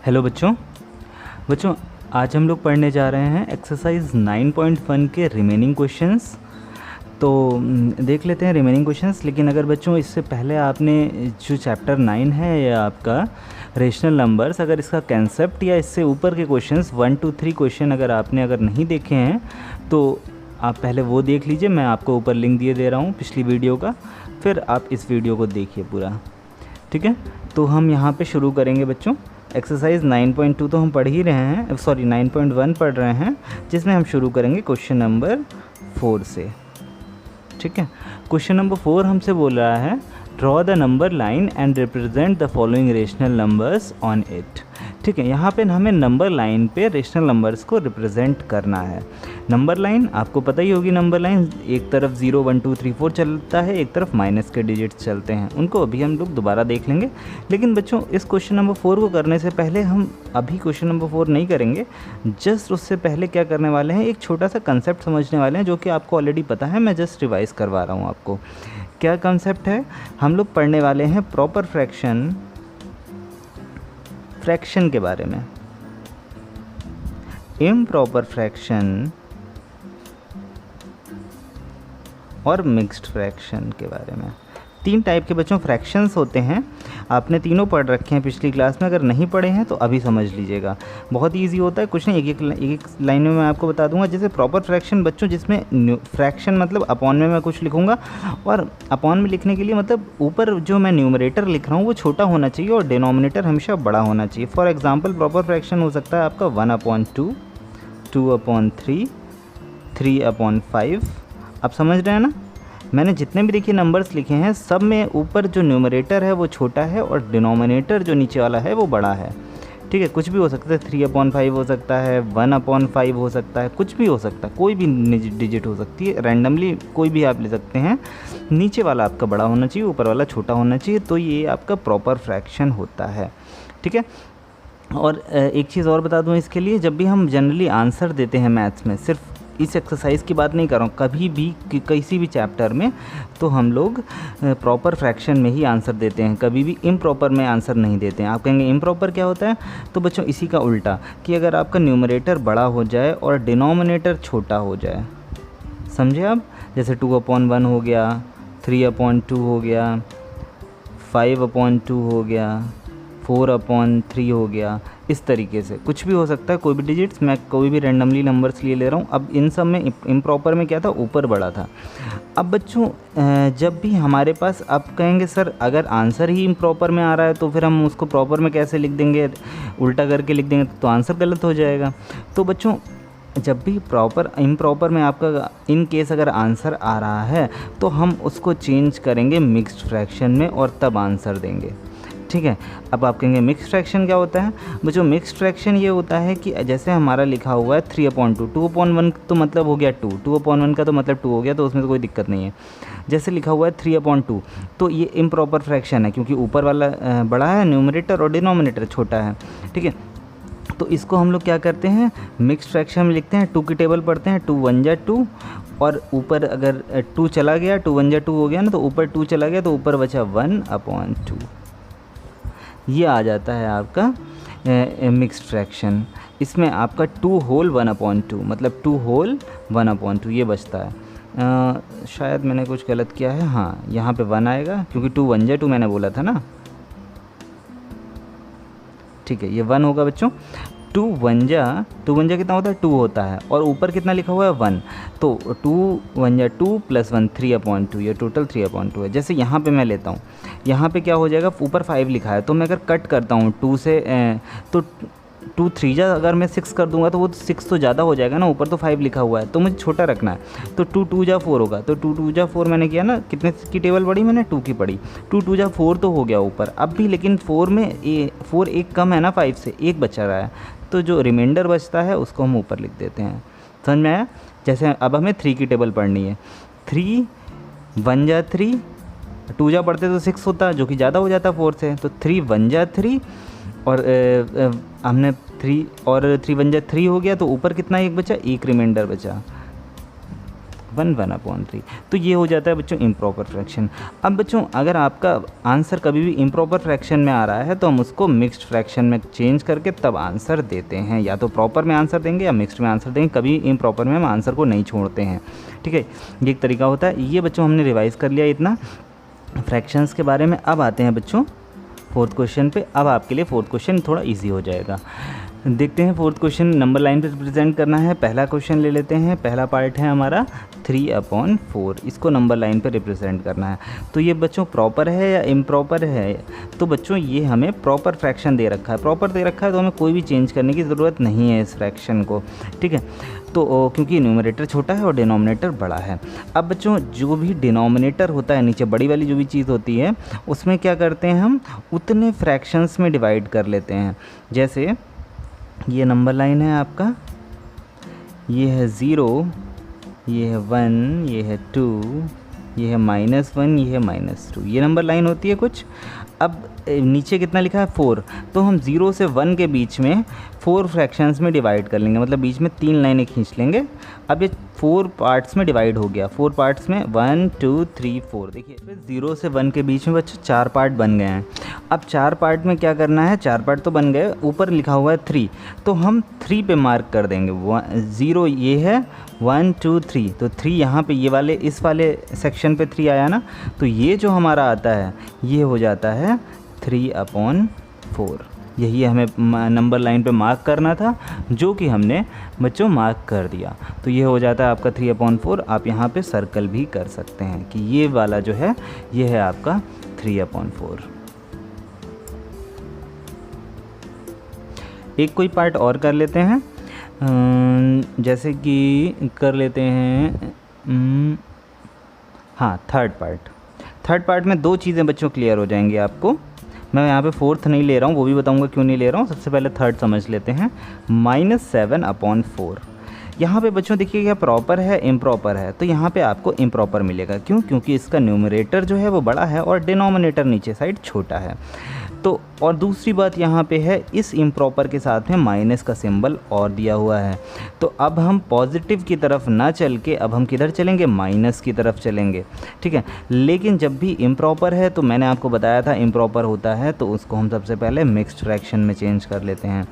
Hello बच्चों। आज हम लोग पढ़ने जा रहे हैं एक्सरसाइज 9.1 के रिमेनिंग क्वेश्चंस। तो देख लेते हैं रिमेनिंग क्वेश्चंस। लेकिन अगर बच्चों इससे पहले आपने जो चैप्टर 9 है या आपका रेशनल नंबर्स, अगर इसका कंसेप्ट या इससे ऊपर के क्वेश्चंस 1 2 3 क्वेश्चन अगर नहीं देखे हैं तो आप पहले वो देख लीजिए। मैं आपको ऊपर लिंक दे रहा हूँ पिछली वीडियो का, फिर आप इस वीडियो को देखिए पूरा, ठीक है। तो हम यहाँ पे शुरू करेंगे बच्चों। एक्सरसाइज 9.2 तो हम पढ़ ही रहे हैं, 9.1 पढ़ रहे हैं, जिसमें हम शुरू करेंगे क्वेश्चन नंबर 4 से, ठीक है। क्वेश्चन नंबर 4 हमसे बोल रहा है draw the number line and represent the following rational numbers on it, ठीक है। यहाँ पे हमें नंबर लाइन पे रेशनल नंबर्स को रिप्रेजेंट करना है। नंबर लाइन आपको पता ही होगी, नंबर लाइन एक तरफ 0 1 2 3 4 चलता है, एक तरफ माइनस के डिजिट्स चलते हैं। उनको अभी हम लोग दोबारा देख लेंगे। लेकिन बच्चों इस क्वेश्चन नंबर 4 को करने से पहले हम अभी क्वेश्चन नंबर 4 नहीं करेंगे। जस्ट उससे पहले क्या करने वाले हैं, एक छोटा सा कंसेप्ट समझने वाले हैं जो कि आपको ऑलरेडी पता है, मैं जस्ट रिवाइज करवा रहा हूँ आपको। क्या कंसेप्ट है, हम लोग पढ़ने वाले हैं प्रॉपर फ्रैक्शन के बारे में, इम्प्रॉपर फ्रैक्शन और मिक्स्ड फ्रैक्शन के बारे में। 3 टाइप के बच्चों फ्रैक्शंस होते हैं। आपने तीनों पढ़ रखे हैं पिछली क्लास में, अगर नहीं पढ़े हैं तो अभी समझ लीजिएगा। बहुत ईजी होता है, कुछ नहीं, एक लाइन में मैं आपको बता दूंगा। जैसे प्रॉपर फ्रैक्शन बच्चों, जिसमें फ्रैक्शन मतलब अपॉन में मैं कुछ लिखूंगा, और अपॉन में लिखने के लिए मतलब ऊपर जो मैं न्यूमरेटर लिख रहा हूँ वो छोटा होना चाहिए और डिनोमिनेटर हमेशा बड़ा होना चाहिए। फॉर एग्जाम्पल प्रॉपर फ्रैक्शन हो सकता है आपका 1/2, 2/3, 3/5। आप समझ रहे हैं ना। मैंने जितने भी देखिए नंबर्स लिखे हैं सब में ऊपर जो न्यूमरेटर है वो छोटा है और डिनोमिनेटर जो नीचे वाला है वो बड़ा है, ठीक है। कुछ भी हो सकता है, 3/5 हो सकता है, 1/5 हो सकता है, कुछ भी हो सकता है, कोई भी डिजिट हो सकती है, रैंडमली कोई भी आप ले सकते हैं। नीचे वाला आपका बड़ा होना चाहिए, ऊपर वाला छोटा होना चाहिए, तो ये आपका प्रॉपर फ्रैक्शन होता है, ठीक है। और एक चीज़ और बता दूँ इसके लिए, जब भी हम जनरली आंसर देते हैं मैथ्स में, सिर्फ इस एक्सरसाइज की बात नहीं कर रहा हूँ, कभी भी किसी भी चैप्टर में, तो हम लोग प्रॉपर फ्रैक्शन में ही आंसर देते हैं, कभी भी इम्प्रॉपर में आंसर नहीं देते हैं। आप कहेंगे इम्प्रॉपर क्या होता है, तो बच्चों इसी का उल्टा, कि अगर आपका न्यूमरेटर बड़ा हो जाए और डिनोमिनेटर छोटा हो जाए, समझे आप। जैसे 2/1 हो गया, 3/2 हो गया, 5/2 हो गया, 4/3 हो गया, इस तरीके से कुछ भी हो सकता है, कोई भी डिजिट्स। मैं कोई भी रैंडमली नंबर्स ले रहा हूँ। अब इन सब में इम्प्रॉपर में क्या था, ऊपर बड़ा था। अब बच्चों जब भी हमारे पास, आप कहेंगे सर अगर आंसर ही इम्प्रॉपर में आ रहा है तो फिर हम उसको प्रॉपर में कैसे लिख देंगे, उल्टा करके लिख देंगे तो आंसर गलत हो जाएगा। तो बच्चों जब भी प्रॉपर इम्प्रॉपर में आपका इन केस अगर आंसर आ रहा है तो हम उसको चेंज करेंगे मिक्स्ड फ्रैक्शन में और तब आंसर देंगे, ठीक है। अब आप कहेंगे मिक्स्ड फ्रैक्शन क्या होता है बच्चों। मिक्स्ड फ्रैक्शन ये होता है कि जैसे हमारा लिखा हुआ है 3/2, 2/1 तो मतलब हो गया 2, 2/1 का तो मतलब 2 हो गया, तो उसमें तो कोई दिक्कत नहीं है। जैसे लिखा हुआ है 3/2, तो ये इम्प्रॉपर फ्रैक्शन है क्योंकि ऊपर वाला बड़ा है न्यूमरेटर और डिनोमिनेटर छोटा है, ठीक है। तो इसको हम लोग क्या करते हैं, मिक्स्ड फ्रैक्शन में लिखते हैं। 2 की टेबल पढ़ते हैं, 2 1 जा 2, और ऊपर अगर 2 चला गया, 2 1 जा 2 हो गया ना, तो ऊपर 2 चला गया तो ऊपर बचा 1/2। ये आ जाता है आपका मिक्स्ड फ्रैक्शन। इसमें आपका 2 होल 1/2 मतलब 2 होल 1/2 ये बचता है। शायद मैंने कुछ गलत किया है, हाँ यहाँ पे 1 आएगा क्योंकि 2 1 जा 2 मैंने बोला था ना, ठीक है। ये 1 होगा बच्चों। 2 1 जा कितना होता है, 2 होता है, और ऊपर कितना लिखा हुआ है 1, तो 2 1 जा 2 + 1 3/2, ये टोटल 3/2 है। जैसे यहाँ पे मैं लेता हूँ, यहाँ पे क्या हो जाएगा, ऊपर 5 लिखा है, तो मैं अगर कट करता हूँ 2 से तो 2 3 जा अगर मैं 6 कर दूंगा तो वो 6 तो ज़्यादा हो जाएगा ना, ऊपर तो 5 लिखा हुआ है, तो मुझे छोटा रखना है। तो 2 2 जा 4 होगा, तो 2 2 जा 4 मैंने किया ना, कितने की टेबल पढ़ी मैंने, 2 की पढ़ी। 2 2 जा 4 तो हो गया ऊपर। अब भी लेकिन 4 में 4 एक कम है ना, 5 से एक बचा रहा है, तो जो रिमाइंडर बचता है उसको हम ऊपर लिख देते हैं। समझ में आया। जैसे अब हमें 3 की टेबल पढ़नी है, 3 1 जा 3, 2 जा पढ़ते तो 6 होता जो कि ज़्यादा हो जाता 4 से, तो 3 1 जा 3, और हमने 3 और 3 1 जा 3 हो गया, तो ऊपर कितना एक बचा, एक रिमाइंडर बचा, 1/3। तो ये हो जाता है बच्चों इम्प्रॉपर फ्रैक्शन। अब बच्चों अगर आपका आंसर कभी भी इम्प्रॉपर फ्रैक्शन में आ रहा है तो हम उसको मिक्स्ड फ्रैक्शन में चेंज करके तब आंसर देते हैं, या तो प्रॉपर में आंसर देंगे या मिक्स्ड में आंसर देंगे, कभी इम्प्रॉपर में हम आंसर को नहीं छोड़ते हैं। ठीक है, ये एक तरीका होता है। ये बच्चों हमने रिवाइज़ कर लिया इतना फ्रैक्शंस के बारे में। अब आते हैं बच्चों फोर्थ क्वेश्चन पे। अब आपके लिए फोर्थ क्वेश्चन थोड़ा इजी हो जाएगा। देखते हैं फोर्थ क्वेश्चन नंबर लाइन पे रिप्रेजेंट करना है। पहला क्वेश्चन ले लेते हैं। पहला पार्ट है हमारा 3/4, इसको नंबर लाइन पे रिप्रेजेंट करना है। तो ये बच्चों प्रॉपर है या इम्प्रॉपर है? तो बच्चों ये हमें प्रॉपर फ्रैक्शन दे रखा है, प्रॉपर दे रखा है तो हमें कोई भी चेंज करने की ज़रूरत नहीं है इस फ्रैक्शन को। ठीक है, तो क्योंकि न्यूमरेटर छोटा है और डिनोमिनेटर बड़ा है। अब बच्चों जो भी डिनोमिनेटर होता है, नीचे बड़ी वाली जो भी चीज़ होती है, उसमें क्या करते हैं हम उतने फ्रैक्शंस में डिवाइड कर लेते हैं। जैसे ये नंबर लाइन है आपका, ये है 0, ये है 1, ये है 2, ये है -1, ये है -2, ये नंबर लाइन होती है कुछ। अब नीचे कितना लिखा है 4, तो हम 0 से 1 के बीच में 4 फ्रैक्शंस में डिवाइड कर लेंगे, मतलब बीच में 3 लाइनें खींच लेंगे। अब ये 4 पार्ट्स में डिवाइड हो गया, 4 पार्ट्स में 1 2 3 4। देखिए फिर 0 से 1 के बीच में बच्चों 4 पार्ट बन गए हैं। अब 4 पार्ट में क्या करना है, 4 पार्ट तो बन गए, ऊपर लिखा हुआ है 3, तो हम 3 पे मार्क कर देंगे। 0 ये है, 1 2 3, तो 3 यहाँ पे ये वाले इस वाले सेक्शन पे 3 आया ना, तो ये जो हमारा आता है ये हो जाता है 3/4। यही हमें नंबर लाइन पे मार्क करना था, जो कि हमने बच्चों मार्क कर दिया। तो ये हो जाता है आपका 3/4। आप यहाँ पे सर्कल भी कर सकते हैं कि ये वाला जो है ये है आपका 3/4। एक कोई पार्ट और कर लेते हैं, जैसे कि कर लेते हैं हाँ थर्ड पार्ट में 2 चीज़ें बच्चों क्लियर हो जाएंगी आपको। मैं यहाँ पे फोर्थ नहीं ले रहा हूँ, वो भी बताऊँगा क्यों नहीं ले रहा हूँ। सबसे पहले थर्ड समझ लेते हैं। -7/4। यहाँ पे बच्चों देखिए क्या प्रॉपर है इम्प्रॉपर है, तो यहाँ पे आपको इम्प्रॉपर मिलेगा। क्यों? क्योंकि इसका न्यूमरेटर जो है वो बड़ा है और डिनोमिनेटर नीचे साइड छोटा है। तो और दूसरी बात यहाँ पे है, इस इम्प्रॉपर के साथ में माइनस का सिंबल और दिया हुआ है। तो अब हम पॉजिटिव की तरफ ना चल के अब हम किधर चलेंगे, माइनस की तरफ चलेंगे। ठीक है, लेकिन जब भी इम्प्रॉपर है तो मैंने आपको बताया था इम्प्रॉपर होता है तो उसको हम सबसे पहले मिक्स्ड फ्रैक्शन में चेंज कर लेते हैं।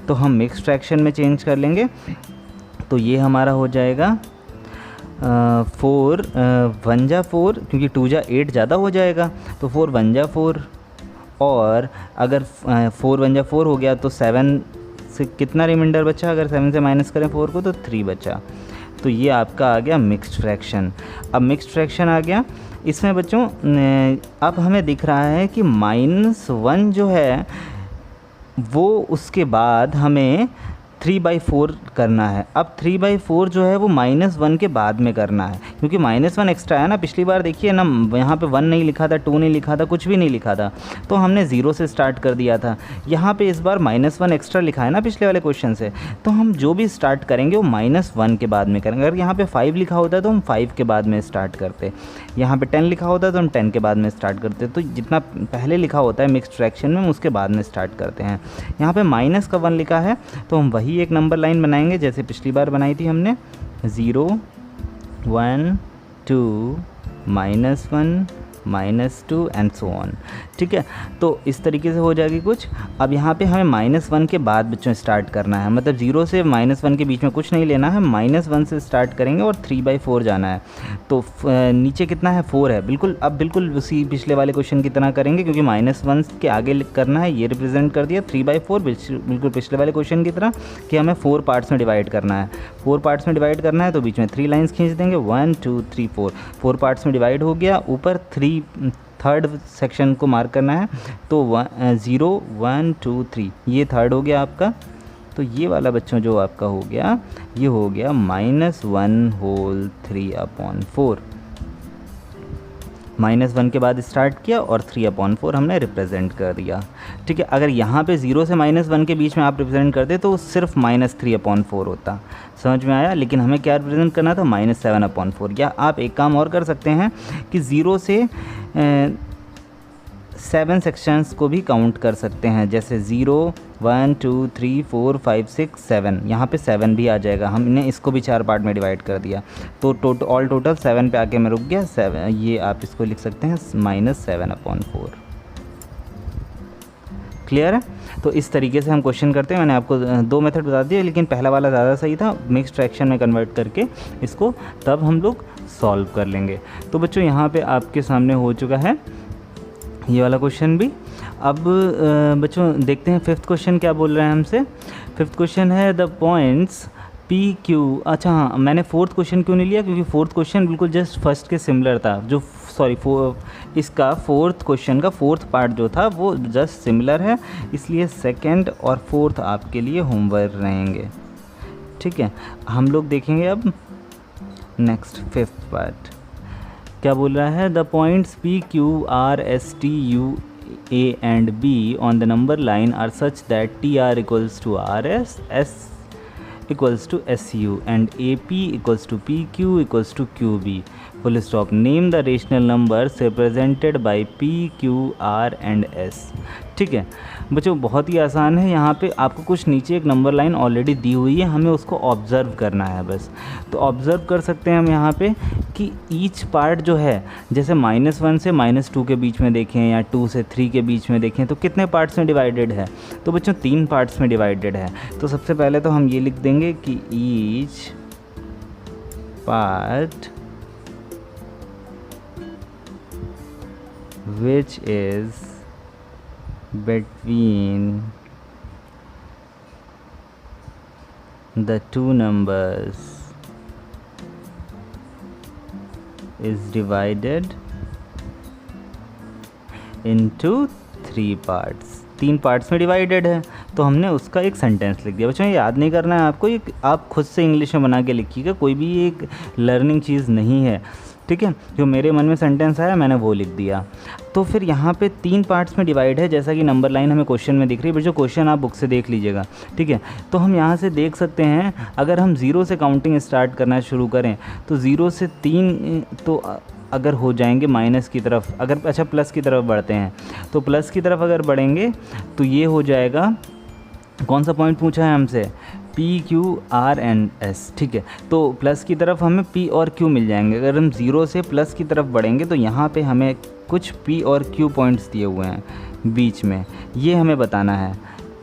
तो हम मिक्स्ड फ्रैक्शन में चेंज कर लेंगे, तो ये हमारा हो जाएगा 4 1 जा 4, क्योंकि 2 जा 8 ज़्यादा हो जाएगा, तो 4 1 जा 4। और अगर 4 1 जा 4 हो गया तो 7 से कितना रिमाइंडर बचा, अगर 7 से माइनस करें 4 को तो 3 बचा। तो ये आपका आ गया मिक्स्ड फ्रैक्शन। अब मिक्स्ड फ्रैक्शन आ गया, इसमें बच्चों अब हमें दिख रहा है कि -1 जो है वो उसके बाद हमें 3/4 करना है। अब 3/4 जो है वो -1 के बाद में करना है, क्योंकि -1 एक्स्ट्रा है ना। पिछली बार देखिए ना, यहाँ पे 1 नहीं लिखा था, 2 नहीं लिखा था, कुछ भी नहीं लिखा था, तो हमने 0 से स्टार्ट कर दिया था। यहाँ पे इस बार -1 एक्स्ट्रा लिखा है ना पिछले वाले क्वेश्चन से, तो हम जो भी स्टार्ट करेंगे वो -1 के बाद में करेंगे। अगर यहाँ पे 5 लिखा होता है तो हम 5 के बाद में स्टार्ट करते, यहाँ पे 10 लिखा होता है तो हम 10 के बाद में स्टार्ट करते। तो जितना पहले लिखा होता है मिक्स्ड फ्रैक्शन में उसके बाद में स्टार्ट करते हैं। यहाँ पे -1 लिखा है तो हम वही एक नंबर लाइन बनाएंगे जैसे पिछली बार बनाई थी हमने, 0 1 2 -1 -2 एंड सो ऑन। ठीक है, तो इस तरीके से हो जाएगी कुछ। अब यहाँ पे हमें -1 के बाद बच्चों स्टार्ट करना है, मतलब 0 से -1 के बीच में कुछ नहीं लेना है, -1 से स्टार्ट करेंगे और 3/4 जाना है। तो नीचे कितना है, 4 है। बिल्कुल अब बिल्कुल उसी पिछले वाले क्वेश्चन की तरह करेंगे, क्योंकि -1 के आगे करना है, ये रिप्रेजेंट कर दिया 3/4, बिल्कुल पिछले वाले क्वेश्चन की तरह कि हमें 4 पार्ट्स में डिवाइड करना है। 4 पार्ट्स में डिवाइड करना है तो बीच में 3 लाइन्स खींच देंगे, 1 2 3 4। 4 पार्ट्स में डिवाइड हो गया, ऊपर थर्ड सेक्शन को मार्क करना है, तो 0 1 2 3 ये थर्ड हो गया आपका। तो ये वाला बच्चों जो आपका हो गया, ये हो गया -1 होल 3/4। -1 के बाद स्टार्ट किया और 3/4 हमने रिप्रेजेंट कर दिया। ठीक है, अगर यहाँ पे 0 से -1 के बीच में आप रिप्रेजेंट करते तो सिर्फ -3/4 होता। समझ में आया? लेकिन हमें क्या रिप्रेजेंट करना था, -7/4। या आप एक काम और कर सकते हैं कि 0 से 7 सेक्शंस को भी काउंट कर सकते हैं, जैसे 0 1 2 3 4 5 6 7, यहाँ पे 7 भी आ जाएगा। हमने इसको भी 4 पार्ट में डिवाइड कर दिया तो ऑल टोटल 7 पे आके मैं रुक गया। 7 ये आप इसको लिख सकते हैं -7/4। क्लियर है? तो इस तरीके से हम क्वेश्चन करते हैं। मैंने आपको 2 मेथड बता दिए, लेकिन पहला वाला ज़्यादा सही था, मिक्स्ड फ्रैक्शन में कन्वर्ट करके इसको तब हम लोग सॉल्व कर लेंगे। तो बच्चों यहाँ पे आपके सामने हो चुका है ये वाला क्वेश्चन भी। अब बच्चों देखते हैं 5th क्वेश्चन क्या बोल रहे हैं हमसे। 5th क्वेश्चन है द पॉइंट्स पी क्यू। अच्छा हाँ, मैंने 4th क्वेश्चन क्यों नहीं लिया, क्योंकि 4th क्वेश्चन बिल्कुल जस्ट फर्स्ट के सिमिलर था। जो इसका 4th क्वेश्चन का 4th पार्ट जो था वो जस्ट सिमिलर है, इसलिए 2nd और 4th आपके लिए होमवर्क रहेंगे। ठीक है, हम लोग देखेंगे अब नेक्स्ट 5th पार्ट क्या बोल रहा है। The points P Q R S T U A and B on the number line are such that T R equals to R S, S equals to SU and AP equals to PQ equals to QB. Full stop. Name the rational numbers represented by P, Q, R and S. ठीक है बच्चों, बहुत ही आसान है। यहाँ पे आपको कुछ नीचे एक नंबर लाइन ऑलरेडी दी हुई है, हमें उसको ऑब्ज़र्व करना है बस। तो ऑब्ज़र्व कर सकते हैं हम यहाँ पे कि ईच पार्ट जो है, जैसे -1 से -2 के बीच में देखें या 2 से 3 के बीच में देखें, तो कितने पार्ट्स में डिवाइडेड है? तो बच्चों 3 पार्ट्स में डिवाइडेड है। तो सबसे पहले तो हम ये लिख देंगे कि each part which is between the two numbers is divided into 3 parts. 3 parts में डिवाइडेड है, तो हमने उसका एक सेंटेंस लिख दिया। बच्चों ये याद नहीं करना है आपको, ये आप खुद से इंग्लिश में बना के लिखिएगा, कोई भी एक लर्निंग चीज़ नहीं है। ठीक है, जो मेरे मन में सेंटेंस आया मैंने वो लिख दिया। तो फिर यहाँ पे 3 पार्ट्स में डिवाइड है, जैसा कि नंबर लाइन हमें क्वेश्चन में दिख रही है। बच्चों क्वेश्चन आप बुक से देख लीजिएगा। ठीक है, तो हम यहाँ से देख सकते हैं, अगर हम 0 से काउंटिंग स्टार्ट करना शुरू करें तो 0 से 3 तो अगर हो जाएंगे माइनस की तरफ, अगर अच्छा प्लस की तरफ बढ़ते हैं तो प्लस की तरफ अगर बढ़ेंगे तो ये हो जाएगा, कौन सा पॉइंट पूछा है हमसे, P Q are and S. ठीक है, तो प्लस की तरफ हमें पी और क्यू मिल जाएंगे। अगर हम 0 से प्लस की तरफ बढ़ेंगे तो यहाँ पे हमें कुछ पी और क्यू पॉइंट्स दिए हुए हैं बीच में, ये हमें बताना है।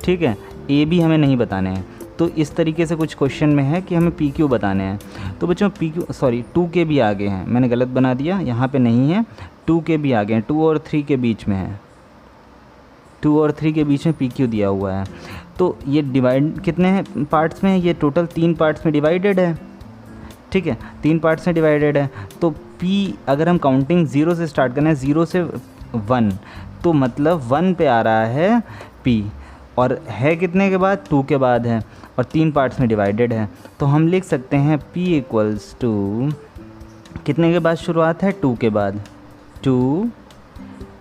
ठीक है, ए भी हमें नहीं बताने हैं। तो इस तरीके से कुछ क्वेश्चन में है कि हमें पी क्यू बताने हैं। तो बच्चों पी क्यू 2 के भी आगे हैं, मैंने गलत बना दिया, यहाँ पे नहीं है, 2 के भी आगे हैं, 2 और 3 के बीच में है, 2 और 3 के बीच में पी क्यू दिया हुआ है। तो ये डिवाइड कितने हैं पार्ट्स में है, ये टोटल 3 पार्ट्स में डिवाइडेड है। ठीक है, 3 पार्ट्स में डिवाइडेड है। तो पी अगर हम काउंटिंग 0 से स्टार्ट करना है, 0 से 1, तो मतलब 1 पे आ रहा है पी, और है कितने के बाद, 2 के बाद है, और 3 पार्ट्स में डिवाइडेड है। तो हम लिख सकते हैं P इक्वल्स टू, कितने के बाद शुरुआत है, 2 के बाद, 2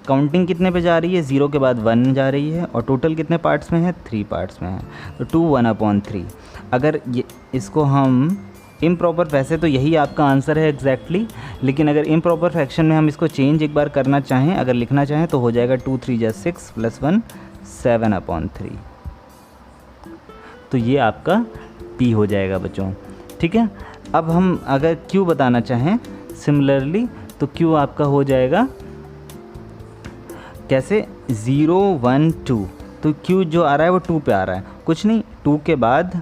काउंटिंग कितने पे जा रही है, 0 के बाद 1 जा रही है, और टोटल कितने पार्ट्स में है, 3 पार्ट्स में है। तो 2 1/3। अगर ये इसको हम इम्प्रॉपर, वैसे तो यही आपका आंसर है एग्जैक्टली, लेकिन अगर इम्प्रॉपर फ्रैक्शन में हम इसको चेंज एक बार करना चाहें, अगर लिखना चाहें, तो हो जाएगा 2 3 जा 6 + 1 7/3। तो ये आपका P हो जाएगा बच्चों। ठीक है, अब हम अगर Q बताना चाहें सिमिलरली, तो Q आपका हो जाएगा कैसे, 0 1 2। तो Q जो आ रहा है वो 2 पे आ रहा है, कुछ नहीं, 2 के बाद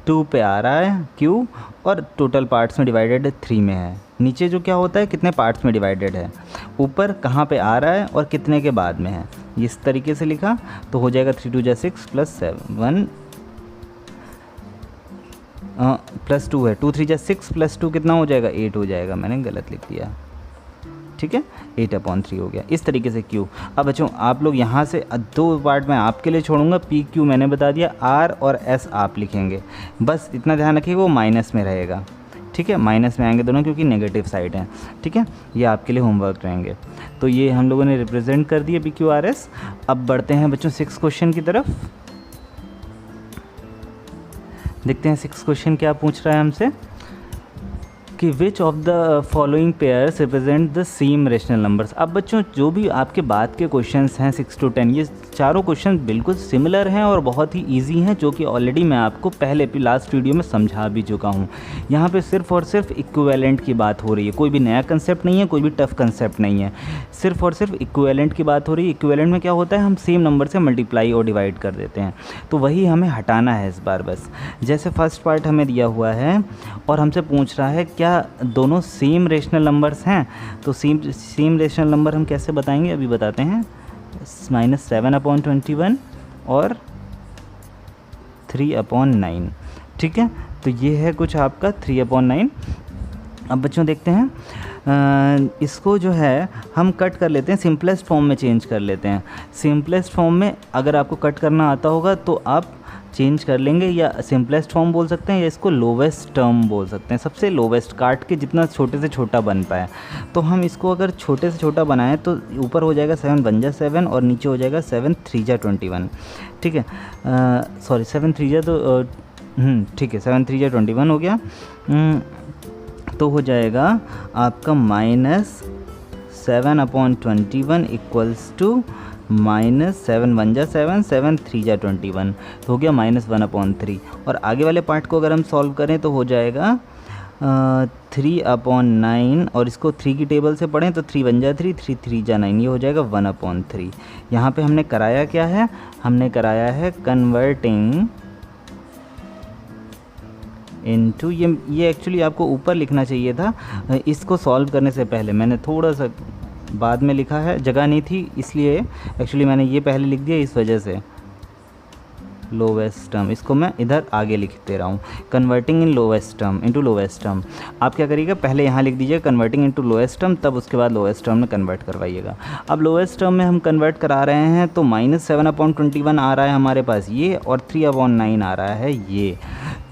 2 पे आ रहा है Q, और टोटल पार्ट्स में डिवाइडेड 3 में है। नीचे जो क्या होता है, कितने पार्ट्स में डिवाइडेड है, ऊपर कहाँ पे आ रहा है और कितने के बाद में है, इस तरीके से लिखा तो हो जाएगा 3 2 जा 6 + 7 +2 है, 2 3 जा 6 + 2 कितना हो जाएगा, 8 हो जाएगा, मैंने गलत लिख दिया। ठीक है, 8/3 हो गया। इस तरीके से Q। अब बच्चों आप लोग यहाँ से 2 पार्ट में आपके लिए छोड़ूंगा, P Q मैंने बता दिया, R और S आप लिखेंगे, बस इतना ध्यान रखिएगा वो माइनस में रहेगा। ठीक है, माइनस में आएंगे दोनों क्योंकि नेगेटिव साइड है। ठीक है, ये आपके लिए होमवर्क रहेंगे। तो ये हम लोगों ने रिप्रेजेंट कर दिए P Q R S। अब बढ़ते हैं बच्चों 6 क्वेश्चन की तरफ, देखते हैं 6 क्वेश्चन क्या पूछ रहा है हमसे। कि which of the following pairs represent the same rational numbers. अब बच्चों जो भी आपके बाद के क्वेश्चंस हैं 6 to 10, ये चारों क्वेश्चन बिल्कुल सिमिलर हैं और बहुत ही इजी हैं, जो कि ऑलरेडी मैं आपको पहले लास्ट वीडियो में समझा भी चुका हूँ। यहाँ पे सिर्फ और सिर्फ इक्विवेलेंट की बात हो रही है, कोई भी नया कंसेप्ट नहीं है, कोई भी टफ कंसेप्ट नहीं है, सिर्फ और सिर्फ इक्विवेलेंट की बात हो रही है। इक्विवेलेंट में क्या होता है, हम सेम नंबर से मल्टीप्लाई और डिवाइड कर देते हैं, तो वही हमें हटाना है इस बार बस। जैसे फर्स्ट पार्ट हमें दिया हुआ है और हमसे पूछ रहा है क्या दोनों सेम रेशनल नंबर्स हैं, तो सेम रेशनल नंबर हम कैसे बताएंगे, अभी बताते हैं। -7/21 और 3/9, ठीक है। तो ये है कुछ आपका 3/9। अब बच्चों देखते हैं, इसको जो है हम कट कर लेते हैं, सिंपलेस्ट फॉर्म में चेंज कर लेते हैं। सिंपलेस्ट फॉर्म में अगर आपको कट करना आता होगा तो आप चेंज कर लेंगे, या सिंपलेस्ट फॉर्म बोल सकते हैं, या इसको लोवेस्ट टर्म बोल सकते हैं, सबसे लोवेस्ट काट के जितना छोटे से छोटा बन पाए। तो हम इसको अगर छोटे से छोटा बनाएं तो ऊपर हो जाएगा 7 1 जा 7 और नीचे हो जाएगा 7 3 जा 21, ठीक है। सॉरी 7 3 जा तो ठीक है, 7 3 जा 21 हो गया। तो हो जाएगा आपका -7/21 इक्वल्स टू -7 1 जा 7 7 3 जा 21, तो हो गया -1/3। और आगे वाले पार्ट को अगर हम सॉल्व करें तो हो जाएगा 3/9, और इसको 3 की टेबल से पढ़ें तो 3 1 जा 3 3 3 जा 9, ये हो जाएगा 1/3। यहाँ पे हमने कराया क्या है, हमने कराया है कन्वर्टिंग इनटू, ये एक्चुअली आपको ऊपर लिखना चाहिए था, इसको सॉल्व करने से पहले मैंने थोड़ा सा बाद में लिखा है, जगह नहीं थी इसलिए एक्चुअली मैंने ये पहले लिख दिया, इस वजह से लोवेस्ट टर्म, इसको मैं इधर आगे लिख दे रहा हूँ, converting in lowest term into lowest term. आप क्या करिएगा, पहले यहाँ लिख दीजिए कन्वर्टिंग इनटू लोवेस्ट टर्म, तब उसके बाद लोवेस्ट टर्म में कन्वर्ट करवाइएगा। अब लोवेस्ट टर्म में हम कन्वर्ट करा रहे हैं तो -7/21 आ रहा है हमारे पास ये, और 3/9 आ रहा है ये।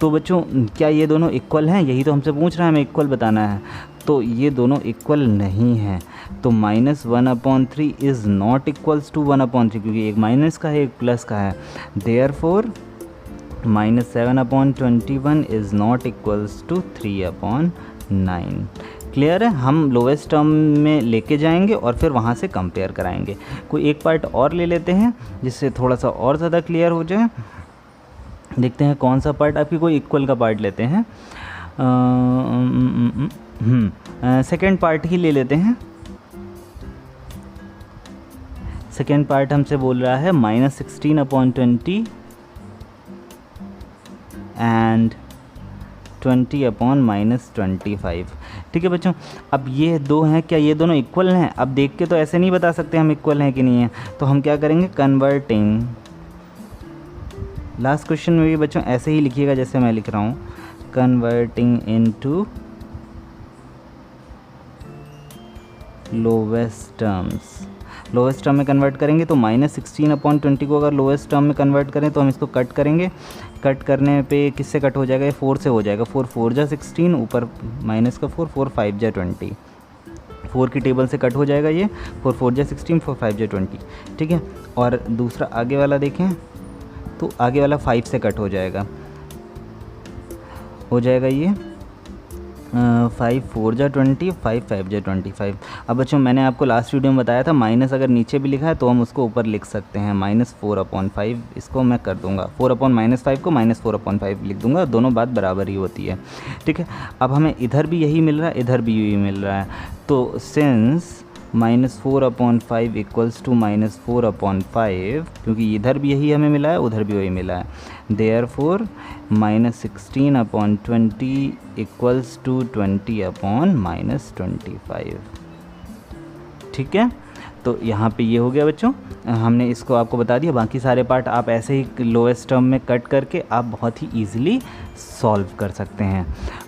तो बच्चों क्या ये दोनों इक्वल हैं, यही तो हमसे पूछ रहा है, हमें इक्वल बताना है। तो ये दोनों इक्वल नहीं हैं, तो -1/3 इज़ नॉट इक्वल्स टू 1/3, क्योंकि एक माइनस का है एक प्लस का है। Therefore -7/21 is not equals to 3/9। Clear है, हम लोवेस्ट टर्म में लेके जाएंगे और फिर वहाँ से कंपेयर कराएंगे। कोई एक पार्ट और ले लेते हैं जिससे थोड़ा सा और ज़्यादा क्लियर हो जाए। देखते हैं कौन सा पार्ट, आपकी कोई इक्वल का पार्ट लेते हैं, सेकेंड पार्ट ही ले लेते हैं। सेकेंड पार्ट हमसे बोल रहा है -16/20 एंड 20/-25। ठीक है बच्चों, अब ये दो हैं, क्या ये दोनों इक्वल हैं? अब देख के तो ऐसे नहीं बता सकते हम इक्वल हैं कि नहीं है, तो हम क्या करेंगे, कन्वर्टिंग। लास्ट क्वेश्चन में भी बच्चों ऐसे ही लिखिएगा जैसे मैं लिख रहा हूँ, converting into lowest terms. Lowest term में कन्वर्ट करेंगे तो -16/20 को अगर लोवेस्ट टर्म में कन्वर्ट करें तो हम इसको कट करेंगे। कट करने पे किससे कट हो जाएगा, ये 4 से हो जाएगा। 4 4 जा 16, ऊपर माइनस का 4 4 5 जा 20, 4 की टेबल से कट हो जाएगा ये, 4 4 जा 16 4 5 जा 20। ठीक है, और दूसरा आगे वाला देखें तो आगे वाला 5 से कट हो जाएगा, हो जाएगा ये 5 4 जा 20, 5 5 जा 25। अब बच्चों मैंने आपको लास्ट वीडियो में बताया था माइनस अगर नीचे भी लिखा है तो हम उसको ऊपर लिख सकते हैं, -4/5 इसको मैं कर दूंगा, 4/-5 को -4/5 लिख दूंगा, दोनों बात बराबर ही होती है। ठीक है, अब हमें इधर भी यही मिल रहा है, इधर भी यही मिल रहा है, तो सिंस -4/5 इक्वल्स टू -4/5, क्योंकि इधर भी यही हमें मिला है उधर भी वही मिला है, देयरफॉर -16/20 इक्वल्स टू 20/-25। ठीक है, तो यहाँ पे ये हो गया बच्चों, हमने इसको आपको बता दिया। बाकी सारे पार्ट आप ऐसे ही लोएस्ट टर्म में कट करके आप बहुत ही ईजिली सॉल्व कर सकते हैं।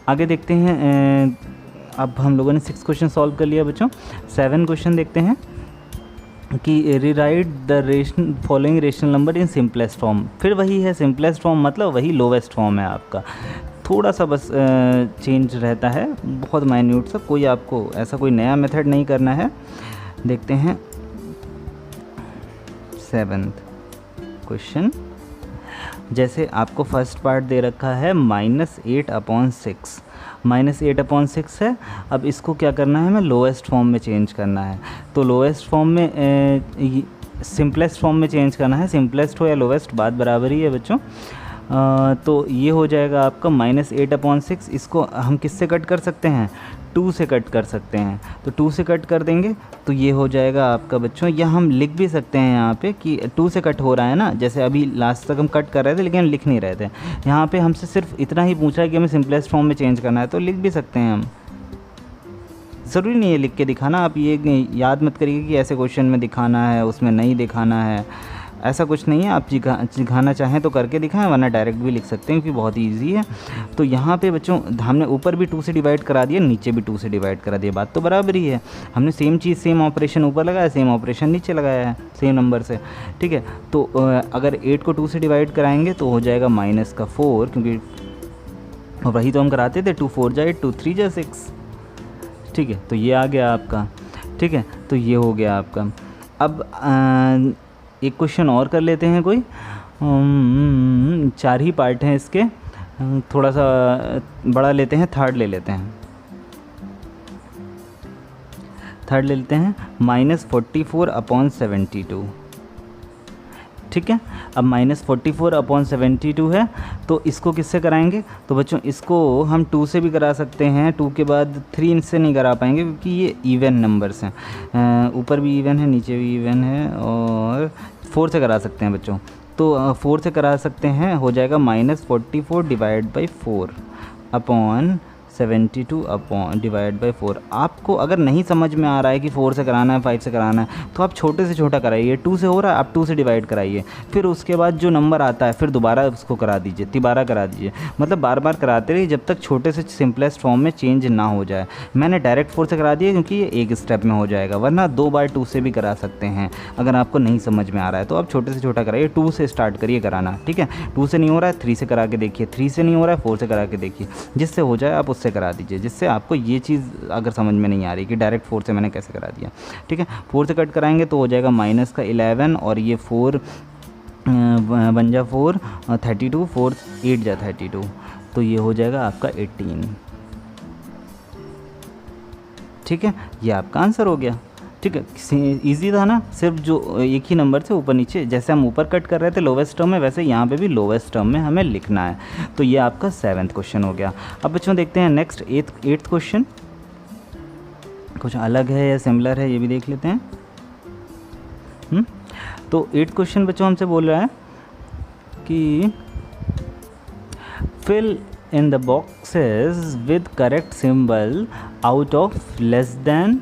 आगे देखते हैं, अब हम लोगों ने 6 क्वेश्चन सॉल्व कर लिया बच्चों। 7 क्वेश्चन देखते हैं कि rewrite the following rational number in simplest form. फिर वही है सिंपलेस्ट फॉर्म, मतलब वही लोवेस्ट फॉर्म है आपका, थोड़ा सा बस चेंज रहता है, बहुत माइन्यूट सा, कोई आपको ऐसा कोई नया मेथड नहीं करना है। देखते हैं 7th क्वेश्चन। जैसे आपको फर्स्ट पार्ट दे रखा है -8/6, -8/6 है। अब इसको क्या करना है, हमें लोएस्ट फॉर्म में चेंज करना है। तो लोएस्ट फॉर्म में सिंपलेस्ट फॉर्म में चेंज करना है। सिंपलेस्ट हो या लोएस्ट बात बराबर ही है बच्चों। तो ये हो जाएगा आपका -8/6। इसको हम किससे कट कर सकते हैं, 2 से कट कर सकते हैं। तो 2 से कट कर देंगे तो ये हो जाएगा आपका बच्चों, या हम लिख भी सकते हैं यहाँ पे कि 2 से कट हो रहा है ना, जैसे अभी लास्ट तक हम कट कर रहे थे लेकिन हम लिख नहीं रहे थे। यहाँ पे हमसे सिर्फ इतना ही पूछा है कि हमें सिंपलेस्ट फॉर्म में चेंज करना है, तो लिख भी सकते हैं हम। ज़रूरी नहीं है लिख के दिखाना। आप ये याद मत करिए कि ऐसे क्वेश्चन में दिखाना है, उसमें नहीं दिखाना है, ऐसा कुछ नहीं है। आप दिखाना चाहें तो करके दिखाएं, वरना डायरेक्ट भी लिख सकते हैं क्योंकि बहुत ईजी है। तो यहाँ पे बच्चों हमने ऊपर भी 2 से डिवाइड करा दिया, नीचे भी 2 से डिवाइड करा दिया, बात तो बराबर ही है। हमने सेम चीज़, सेम ऑपरेशन ऊपर लगाया, सेम ऑपरेशन नीचे लगाया है सेम नंबर से, ठीक है। तो अगर 8 को 2 से डिवाइड कराएंगे तो हो जाएगा -4, क्योंकि वही तो हम कराते थे, 2 4 जा 8, 2 3 जा 6, ठीक है। तो ये आ गया आपका, ठीक है। तो ये हो गया आपका। अब एक क्वेश्चन और कर लेते हैं कोई। 4 ही पार्ट हैं इसके, थोड़ा सा बड़ा लेते हैं, थर्ड ले लेते हैं। थर्ड ले लेते हैं -44/72, ठीक है। अब -44/72 है, तो इसको किससे कराएंगे, तो बच्चों इसको हम 2 से भी करा सकते हैं। 2 के बाद 3 से नहीं करा पाएंगे क्योंकि ये इवन नंबर्स हैं, ऊपर भी इवन है नीचे भी इवन है, और 4 से करा सकते हैं बच्चों। तो 4 से करा सकते हैं, हो जाएगा -44/4/72/4। आपको अगर नहीं समझ में आ रहा है कि 4 से कराना है 5 से कराना है, तो आप छोटे से छोटा कराइए। 2 से हो रहा है, आप 2 से डिवाइड कराइए, फिर उसके बाद जो नंबर आता है फिर दोबारा उसको करा दीजिए, तिबारा करा दीजिए। मतलब बार बार कराते रहिए जब तक छोटे से सिंपलेस्ट फॉर्म में चेंज ना हो जाए। मैंने डायरेक्ट 4 से करा दिया क्योंकि ये एक स्टेप में हो जाएगा, वरना 2 बार 2 से भी करा सकते हैं। अगर आपको नहीं समझ में आ रहा है तो आप छोटे से छोटा कराइए, 2 से स्टार्ट करिए कराना, ठीक है। 2 से नहीं हो रहा है 3 से करा के देखिए, 3 से नहीं हो रहा है 4 से करा के देखिए, जिससे हो जाए आप उससे करा दीजिए। जिससे आपको ये चीज़ अगर समझ में नहीं आ रही कि डायरेक्ट 4 से मैंने कैसे करा दिया, ठीक है। 4 से कट कराएंगे तो हो जाएगा -11, और ये 4 बन जा 4 32, 4 8 जा 32, तो ये हो जाएगा आपका 18, ठीक है। ये आपका आंसर हो गया, ठीक है। इजी था ना, सिर्फ जो एक ही नंबर से ऊपर नीचे, जैसे हम ऊपर कट कर रहे थे लोवेस्ट टर्म में, वैसे यहाँ पे भी लोवेस्ट टर्म में हमें लिखना है। तो ये आपका 7th क्वेश्चन हो गया। अब बच्चों देखते हैं नेक्स्ट 8th क्वेश्चन, कुछ अलग है या सिमिलर है ये भी देख लेते हैं। तो 8th क्वेश्चन बच्चों हमसे बोल रहा है कि fill in the boxes with correct symbol out of less than,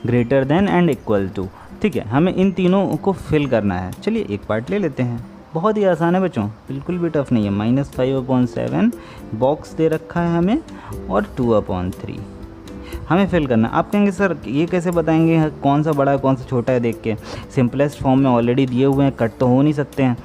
greater than and equal to, ठीक है। हमें इन तीनों को फिल करना है। चलिए एक पार्ट ले लेते हैं, बहुत ही आसान है बच्चों, बिल्कुल भी टफ नहीं है। -5/7 बॉक्स दे रखा है हमें, और 2/3 हमें फिल करना। आप कहेंगे सर ये कैसे बताएंगे कौन सा बड़ा है कौन सा छोटा है देख के, सिंपलेस्ट फॉर्म में ऑलरेडी दिए हुए हैं, कट तो हो नहीं सकते हैं।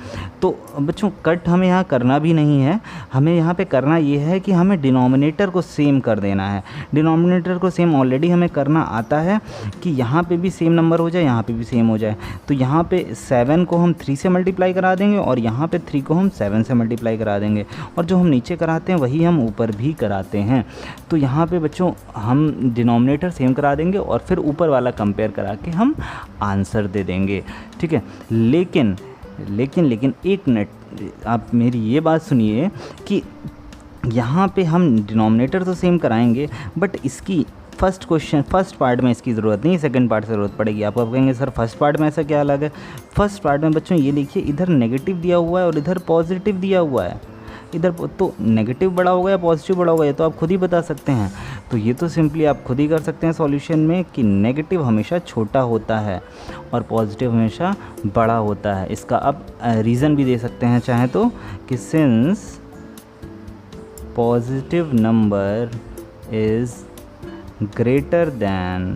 तो बच्चों कट हमें यहाँ करना भी नहीं है, हमें यहाँ पे करना ये है कि हमें डिनोमिनेटर को सेम कर देना है। डिनोमिनेटर को सेम ऑलरेडी हमें करना आता है कि यहाँ पे भी सेम नंबर हो जाए, यहाँ पे भी सेम हो जाए। तो यहाँ पे 7 को हम 3 से मल्टीप्लाई करा देंगे, और यहाँ पे 3 को हम 7 से मल्टीप्लाई करा देंगे, और जो हम नीचे कराते हैं वही हम ऊपर भी कराते हैं। तो यहाँ पे बच्चों हम डिनोमिनेटर सेम करा देंगे और फिर ऊपर वाला कंपेयर करा के हम आंसर दे देंगे, ठीक है। लेकिन एक मिनट, आप मेरी ये बात सुनिए कि यहाँ पे हम डिनोमिनेटर तो सेम कराएंगे, बट इसकी फर्स्ट पार्ट में इसकी ज़रूरत नहीं, सेकंड पार्ट से ज़रूरत पड़ेगी। आप कहेंगे सर फर्स्ट पार्ट में ऐसा क्या अलग है। फर्स्ट पार्ट में बच्चों ये लिखिए, इधर नेगेटिव दिया हुआ है और इधर पॉजिटिव दिया हुआ है। इधर तो नेगेटिव बड़ा होगा या पॉजिटिव बड़ा होगा ये तो आप खुद ही बता सकते हैं। तो ये तो सिंपली आप खुद ही कर सकते हैं सॉल्यूशन में कि नेगेटिव हमेशा छोटा होता है और पॉजिटिव हमेशा बड़ा होता है। इसका आप रीज़न भी दे सकते हैं चाहे तो, कि since positive number is greater than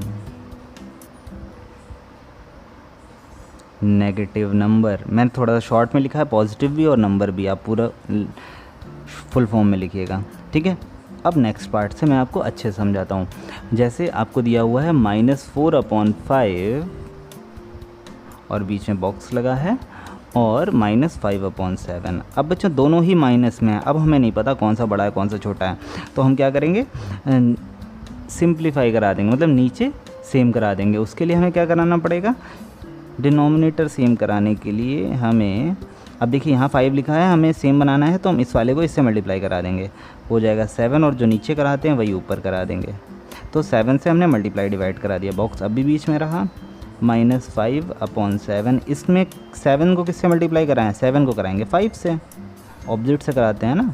negative number. मैंने थोड़ा सा शॉर्ट में लिखा है, पॉजिटिव भी और नंबर भी, आप पूरा फुल फॉर्म में लिखिएगा, ठीक है। अब नेक्स्ट पार्ट से मैं आपको अच्छे से समझाता हूँ। जैसे आपको दिया हुआ है -4/5 और बीच में बॉक्स लगा है, और -5/7। अब बच्चों दोनों ही माइनस में है, अब हमें नहीं पता कौन सा बड़ा है कौन सा छोटा है, तो हम क्या करेंगे, सिंप्लीफाई करा देंगे, मतलब नीचे सेम करा देंगे। उसके लिए हमें क्या कराना पड़ेगा, डिनोमिनेटर सेम कराने के लिए हमें, अब देखिए यहाँ 5 लिखा है, हमें सेम बनाना है तो हम इस वाले को इससे मल्टीप्लाई करा देंगे, हो जाएगा 7, और जो नीचे कराते हैं वही ऊपर करा देंगे। तो 7 से हमने मल्टीप्लाई डिवाइड करा दिया, बॉक्स अभी बीच में रहा, -5/7। इसमें 7 को किससे मल्टीप्लाई कराएं, 7 को कराएंगे 5 से, ऑपोजिट से कराते हैं ना,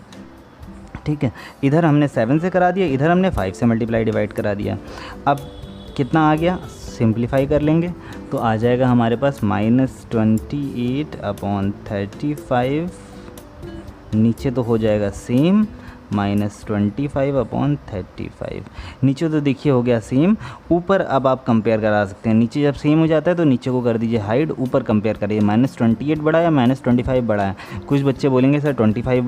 ठीक है। इधर हमने 7 से करा दिया, इधर हमने 5 से मल्टीप्लाई डिवाइड करा दिया। अब कितना आ गया, सिंप्लीफाई कर लेंगे तो आ जाएगा हमारे पास -28/35, नीचे तो हो जाएगा सेम, -25/35, नीचे तो देखिए हो गया सेम, ऊपर अब आप कंपेयर करा सकते हैं, नीचे जब सेम हो जाता है तो नीचे को कर दीजिए हाइड, ऊपर कंपेयर करिए, -28 बड़ा है या -25 बड़ा है। कुछ बच्चे बोलेंगे सर 28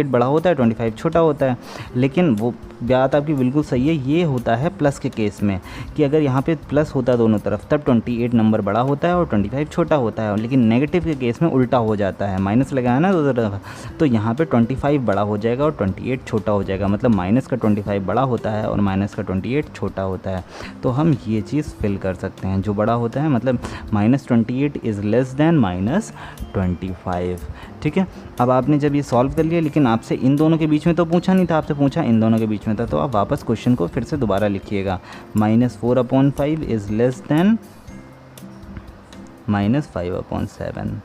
बड़ा होता है, 25 छोटा होता है, लेकिन वो बात आपकी बिल्कुल सही है, ये होता है प्लस के केस में, कि अगर यहाँ पे प्लस होता है दोनों तरफ तब 28 नंबर बड़ा होता है और 25 छोटा होता है, लेकिन नेगेटिव के केस में उल्टा हो जाता है, माइनस लगाया ना दोनों तरफ, तो यहाँ पे 25 बड़ा हो जाएगा और 28 छोटा हो जाएगा, मतलब माइनस का 25 बड़ा होता है और माइनस का 28 छोटा होता है। तो हम ये चीज़ फिल कर सकते हैं, जो बड़ा होता है मतलब -28 इज़ लेस दैन -25, ठीक है। अब आपने जब ये सॉल्व कर लिया, लेकिन आपसे इन दोनों के बीच में तो पूछा नहीं था, आपसे पूछा इन दोनों के बीच में था, तो आप वापस क्वेश्चन को फिर से दोबारा लिखिएगा, -4/5 इज़ लेस दैन -5/7,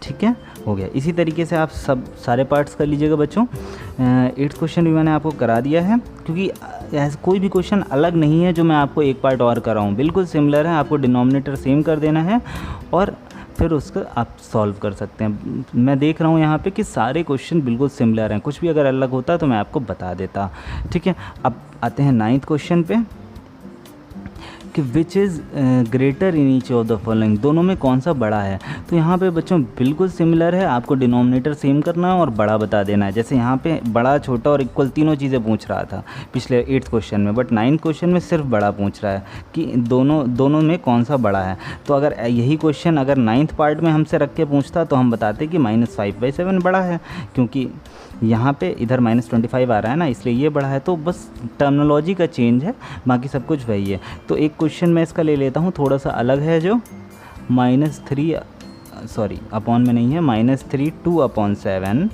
ठीक है, हो गया। इसी तरीके से आप सब सारे पार्ट्स कर लीजिएगा बच्चों। 8th क्वेश्चन भी मैंने आपको करा दिया है, क्योंकि ऐसा कोई भी क्वेश्चन अलग नहीं है जो मैं आपको एक पार्ट और कराऊँ, बिल्कुल सिमिलर है, आपको डिनोमिनेटर सेम कर देना है और फिर उसको आप सॉल्व कर सकते हैं। मैं देख रहा हूँ यहाँ पे कि सारे क्वेश्चन बिल्कुल सिमिलर हैं, कुछ भी अगर अलग होता तो मैं आपको बता देता, ठीक है। अब आते हैं 9th क्वेश्चन पे, कि which is greater in each of the following, दोनों में कौन सा बड़ा है। तो यहाँ पे बच्चों बिल्कुल सिमिलर है, आपको डिनोमिनेटर सेम करना है और बड़ा बता देना है। जैसे यहाँ पे बड़ा छोटा और इक्वल तीनों चीज़ें पूछ रहा था पिछले 8th क्वेश्चन में, बट 9th क्वेश्चन में सिर्फ बड़ा पूछ रहा है कि दोनों में कौन सा बड़ा है। तो अगर यही क्वेश्चन अगर 9th पार्ट में हमसे रख के पूछता तो हम बताते कि -5/7 बड़ा है, क्योंकि यहाँ पे इधर -25 आ रहा है ना, इसलिए ये बड़ा है। तो बस टर्मिनोलॉजी का चेंज है, बाकी सब कुछ वही है। तो एक क्वेश्चन मैं इसका ले लेता हूँ, थोड़ा सा अलग है, जो -3 अपॉन में नहीं है, -3 2/7,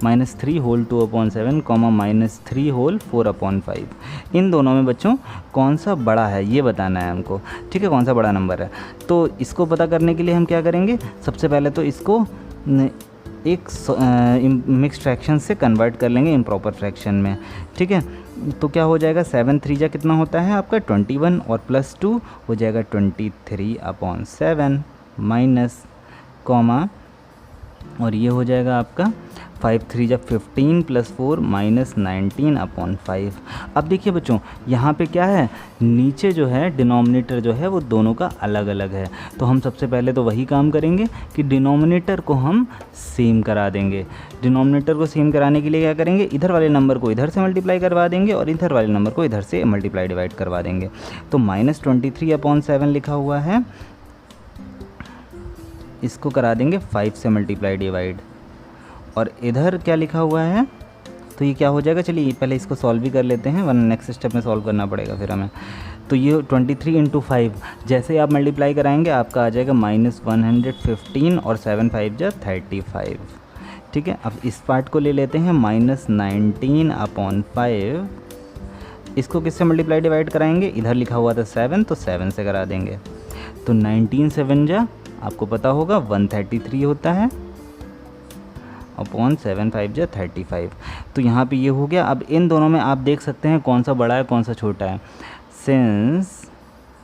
-3 होल 2/7, -3 होल 4/5। इन दोनों में बच्चों कौन सा बड़ा है ये बताना है हमको, ठीक है, कौन सा बड़ा नंबर है। तो इसको पता करने के लिए हम क्या करेंगे, सबसे पहले तो इसको एक मिक्स्ड फ्रैक्शन से कन्वर्ट कर लेंगे इम्प्रॉपर फ्रैक्शन में, ठीक है। तो क्या हो जाएगा, 7 3 जा कितना होता है आपका 21, और +2 हो जाएगा 23/7 माइनस कॉमा, और ये हो जाएगा आपका 5 3 जा 15 +4 -19/5। अब देखिए बच्चों यहाँ पे क्या है, नीचे जो है डिनोमिनेटर जो है वो दोनों का अलग अलग है। तो हम सबसे पहले तो वही काम करेंगे कि डिनोमिनेटर को हम सेम करा देंगे। डिनोमिनेटर को सेम कराने के लिए क्या करेंगे, इधर वाले नंबर को इधर से मल्टीप्लाई करवा देंगे और इधर वाले नंबर को इधर से मल्टीप्लाई डिवाइड करवा देंगे। तो -23/7 लिखा हुआ है, इसको करा देंगे 5 से मल्टीप्लाई डिवाइड, और इधर क्या लिखा हुआ है, तो ये क्या हो जाएगा, चलिए पहले इसको सॉल्व भी कर लेते हैं, वरना नेक्स्ट स्टेप में सॉल्व करना पड़ेगा फिर हमें। तो ये 23 × 5 जैसे ही आप मल्टीप्लाई कराएंगे आपका आ जाएगा -115, और 7 5 जा 35, ठीक है। अब इस पार्ट को ले लेते हैं, -19/5, इसको किससे मल्टीप्लाई डिवाइड कराएंगे, इधर लिखा हुआ था 7, तो 7 से करा देंगे। तो 19 7 जा आपको पता होगा 133 होता है, अपॉन 7 5 जा 35। तो यहाँ पे ये हो गया। अब इन दोनों में आप देख सकते हैं कौन सा बड़ा है कौन सा छोटा है, सिंस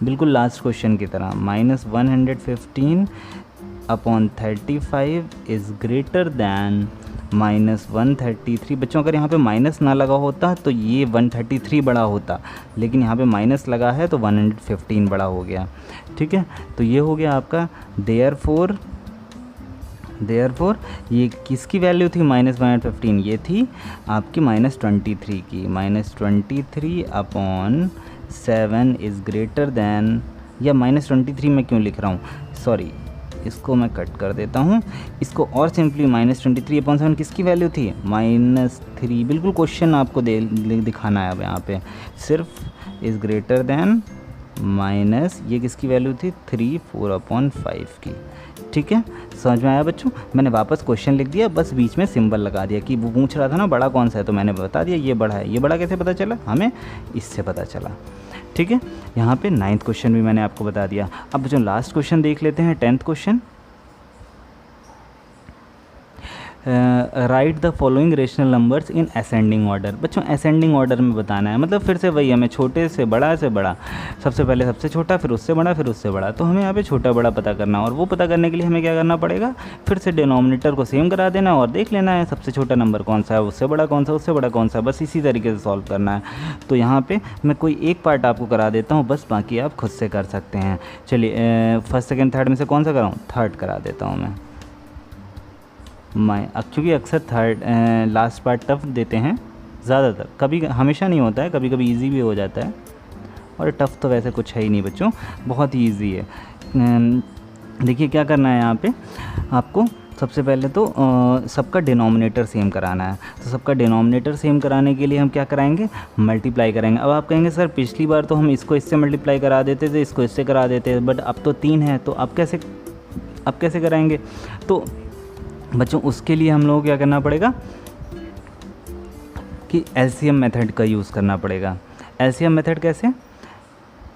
बिल्कुल लास्ट क्वेश्चन की तरह -115/35 इज़ ग्रेटर दैन -133। बच्चों अगर यहाँ पे माइनस ना लगा होता तो ये 133 बड़ा होता, लेकिन यहाँ पे माइनस लगा है तो 115 बड़ा हो गया, ठीक है। तो ये हो गया आपका देयरफॉर ये किसकी वैल्यू थी, -115, ये थी आपकी -23 की, -23/7 इज़ ग्रेटर दैन, या -23 में क्यों लिख रहा हूँ, सॉरी इसको मैं कट कर देता हूँ। इसको और सिंपली -23/7 किसकी वैल्यू थी? -3। बिल्कुल क्वेश्चन आपको दिखाना है अब यहाँ पे, सिर्फ इज़ ग्रेटर दैन माइनस ये किसकी वैल्यू थी? 3/4/5 की। ठीक है, समझ में आया बच्चों? मैंने वापस क्वेश्चन लिख दिया, बस बीच में सिंबल लगा दिया कि वो पूछ रहा था ना बड़ा कौन सा है, तो मैंने बता दिया ये बड़ा है। ये बड़ा कैसे पता चला? हमें इससे पता चला। ठीक है, यहाँ पे 9th क्वेश्चन भी मैंने आपको बता दिया। अब बच्चों लास्ट क्वेश्चन देख लेते हैं, 10th question. Right the following rational numbers in ascending order. बच्चों असेंडिंग ऑर्डर में बताना है, मतलब फिर से वही हमें छोटे से बड़ा सबसे पहले सबसे छोटा, फिर उससे बड़ा, फिर उससे बड़ा। तो हमें यहाँ पे छोटा बड़ा पता करना है, और वो पता करने के लिए हमें क्या करना पड़ेगा? फिर से डिनोमिनेटर को सेम करा देना और देख लेना है सबसे छोटा नंबर कौन सा है, उससे बड़ा कौन सा, उससे बड़ा कौन सा, बस इसी तरीके से सॉल्व करना है। तो यहाँ पर मैं कोई एक पार्ट आपको करा देता हूँ, बस बाकी आप खुद से कर सकते हैं। चलिए फर्स्ट सेकेंड थर्ड में से कौन सा कराऊँ? थर्ड करा देता हूँ मैं क्योंकि अक्सर थर्ड लास्ट पार्ट टफ देते हैं ज़्यादातर, कभी हमेशा नहीं होता है, कभी कभी इजी भी हो जाता है, और टफ़ तो वैसे कुछ है ही नहीं बच्चों, बहुत ही ईजी है। देखिए क्या करना है यहाँ पे आपको, सबसे पहले तो सबका डिनोमिनेटर सेम कराना है। तो सबका डिनोमिनेटर सेम कराने के लिए हम क्या कराएंगे? मल्टीप्लाई करेंगे। अब आप कहेंगे सर पिछली बार तो हम इसको इससे मल्टीप्लाई करा देते थे, इसको इससे करा देते थे, बट अब तो 3 है, तो अब कैसे कराएंगे? तो बच्चों उसके लिए हम लोगों को क्या करना पड़ेगा कि एलसीएम मेथड का यूज़ करना पड़ेगा। एलसीएम मेथड कैसे?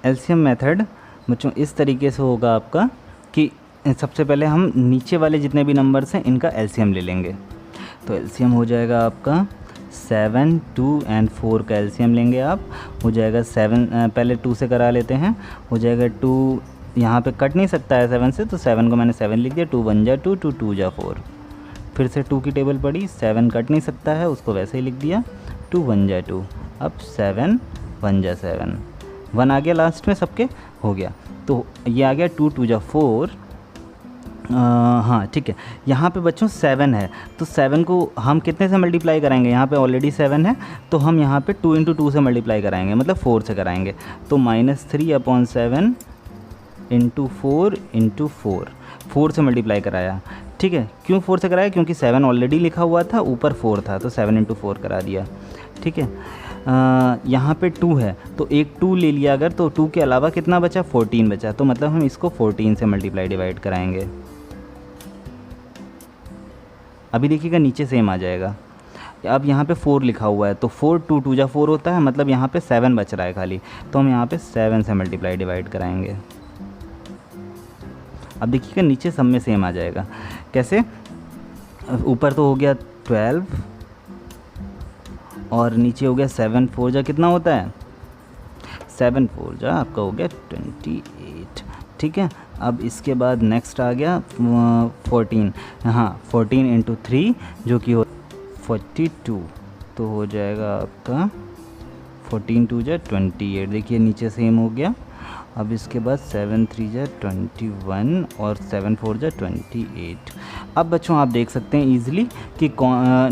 एलसीएम मेथड बच्चों इस तरीके से होगा आपका कि सबसे पहले हम नीचे वाले जितने भी नंबर्स हैं इनका एलसीएम ले लेंगे। तो एलसीएम हो जाएगा आपका 7, 2 एंड 4 का एलसीएम लेंगे आप, हो जाएगा 7। पहले 2 से करा लेते हैं, हो जाएगा 2, यहाँ पे कट नहीं सकता है 7 से, तो 7 को मैंने 7 लिख दिया, 2 1 जा 2, 2 2 जा 4। फिर से 2 की टेबल पड़ी, 7 कट नहीं सकता है, उसको वैसे ही लिख दिया, 2 1 जा 2, अब 7 1 जा 7, 1 आ गया लास्ट में सबके, हो गया। तो ये आ गया 2 2 जा 4। हाँ ठीक है, यहाँ पे बच्चों 7 है, तो 7 को हम कितने से मल्टीप्लाई कराएंगे? यहाँ पे ऑलरेडी 7 है, तो हम यहाँ पे 2 × 2 से मल्टीप्लाई कराएंगे, मतलब 4 से कराएंगे। तो -3/7 × 4 × 4 से मल्टीप्लाई कराया। ठीक है, क्यों 4 से कराया? क्योंकि 7 ऑलरेडी लिखा हुआ था, ऊपर 4 था, तो 7 × 4 करा दिया। ठीक है, यहाँ पे 2 है, तो एक 2 ले लिया अगर, तो 2 के अलावा कितना बचा? 14 बचा, तो मतलब हम इसको 14 से मल्टीप्लाई डिवाइड कराएंगे। अभी देखिएगा नीचे सेम आ जाएगा। अब यहाँ पे 4 लिखा हुआ है, तो 4 2 2 जा 4 होता है, मतलब यहाँ पे 7 बच रहा है खाली, तो हम यहाँ पे 7 से मल्टीप्लाई डिवाइड कराएंगे। अब देखिएगा नीचे सब में सेम आ जाएगा। कैसे? ऊपर तो हो गया 12 और नीचे हो गया 7 4 जा कितना होता है? 7 4 जा आपका हो गया 28। ठीक है, अब इसके बाद नेक्स्ट आ गया 14। हाँ 14 × 3 जो कि हो 42, तो हो जाएगा आपका 14 2 जा 28। देखिए नीचे सेम हो गया। अब इसके बाद 7 3 जा 21 और 7 4 जा 28। अब बच्चों आप देख सकते हैं ईजिली कि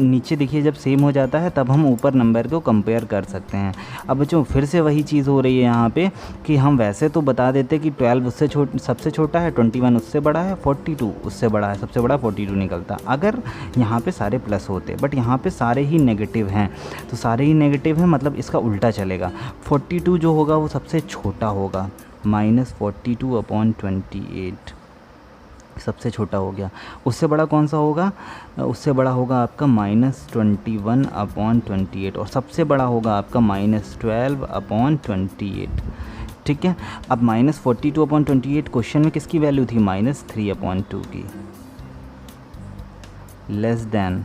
नीचे देखिए जब सेम हो जाता है तब हम ऊपर नंबर को कंपेयर कर सकते हैं। अब बच्चों फिर से वही चीज़ हो रही है यहाँ पे कि हम वैसे तो बता देते कि 12 उससे सबसे छोटा है, 21 उससे बड़ा है, 42 उससे बड़ा है, सबसे बड़ा 42 निकलता अगर यहाँ पे सारे प्लस होते, बट यहाँ पे सारे ही नेगेटिव हैं। तो सारे ही नेगेटिव हैं मतलब इसका उल्टा चलेगा। 42 जो होगा वो सबसे छोटा होगा, -42/28 सबसे छोटा हो गया। उससे बड़ा कौन सा होगा? उससे बड़ा होगा आपका -21/28 और सबसे बड़ा होगा आपका -12/28। ठीक है, अब -42/28 क्वेश्चन में किसकी वैल्यू थी? -3/2 की। लेस देन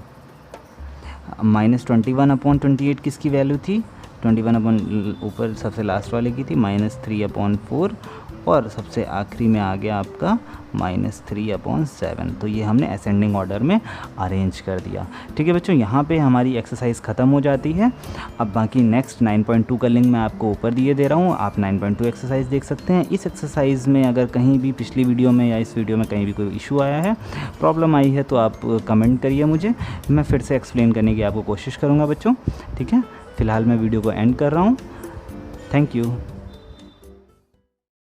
-21/28 किसकी वैल्यू थी? 21 ऊपर सबसे लास्ट वाले की थी, -3/4 और सबसे आखिरी में आ गया आपका -3/7। तो ये हमने असेंडिंग ऑर्डर में अरेंज कर दिया। ठीक है बच्चों, यहाँ पे हमारी एक्सरसाइज ख़त्म हो जाती है। अब बाकी नेक्स्ट 9.2 का लिंक मैं आपको ऊपर दिए दे रहा हूँ, आप 9.2 एक्सरसाइज देख सकते हैं। इस एक्सरसाइज में अगर कहीं भी पिछली वीडियो में या इस वीडियो में कहीं भी कोई इशू आया है, प्रॉब्लम आई है, तो आप कमेंट करिए मुझे, मैं फिर से एक्सप्लेन करने की आपको कोशिश करूँगा बच्चों। ठीक है, फ़िलहाल मैं वीडियो को एंड कर रहा हूँ। Thank you.